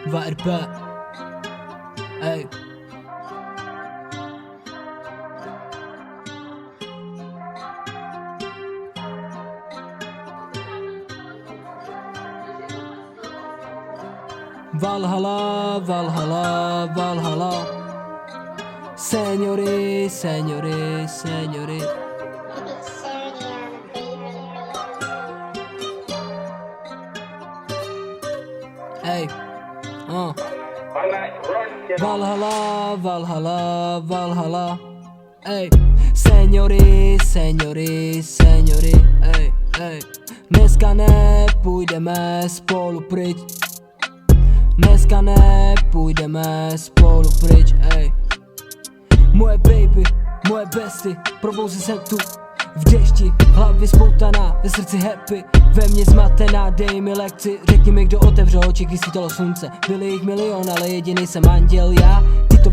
VRP. Ej. Valhalla, Valhalla, Valhalla. Signori, signori, signori. Ey, Valhalla, Valhalla, Valhalla. Ey, signori, signori, signori. Ej, ej. Dneska nepůjdeme spolu pryč. Dneska nepůjdeme spolu pryč, ej. Moje baby, moje besty, probouzí se tu v dešti, hlavě spoutaná, ve srdci happy, ve mně zmatená, dej mi lekci, řekni mi, kdo otevřel oči, když svítalo slunce. Byli jich milion, ale jediný jsem anděl já. Ty to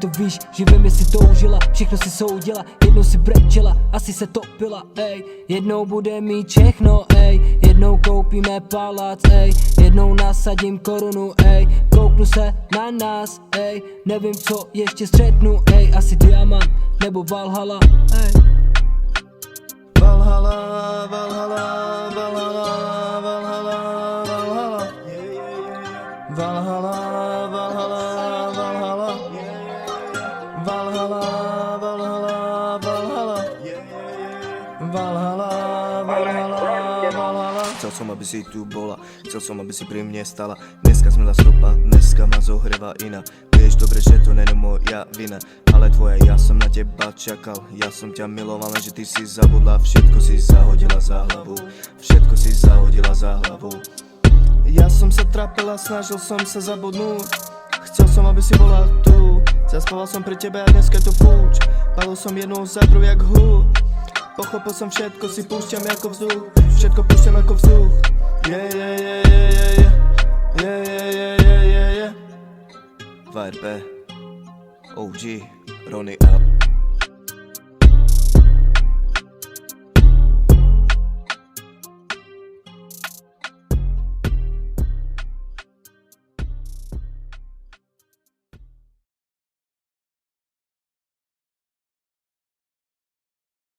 víš, že vím, jestli toužila, všechno si soudila, jednou si brečela, asi se topila, ej. Jednou bude mít všechno, ej, jednou koupíme palác, ej, jednou nasadím korunu, ej, kouknu se na nás, ej, nevím, co ještě střetnu, ej, asi diamant, nebo Valhalla, ej. Valhalla, Valhalla, Valhalla, Valhalla, Valhalla. Valhalla, Valhalla, Valhalla. Valhalla, Valhalla, Valhalla. Valhalla, Valhalla, Valhalla. Chcel som, aby si tu bola, chcel som, aby si pri mne stala. Dneska zmila stopa, dneska ma zohrieva iná. Vieš dobre, že to není moja vina, ale tvoja, ja som na teba čakal. Ja som ťa miloval, lenže ty si zabudla, všetko si zahodila za hlavu. Všetko si zahodila za hlavu. Ja som sa trápila, snažil som sa zabudnúť. Chcel som, aby si bola tu. Zaspával som pri tebe a dneska to púč. Palil som jednou za druhou jak hud. Pochopil som všetko, si púšťam ako vzduch. Všetko púšťam ako vzduch. Yeah, yeah, yeah, yeah, yeah, yeah. Yeah, yeah, yeah, yeah, yeah, yeah. VRP, OG, Ronnie L.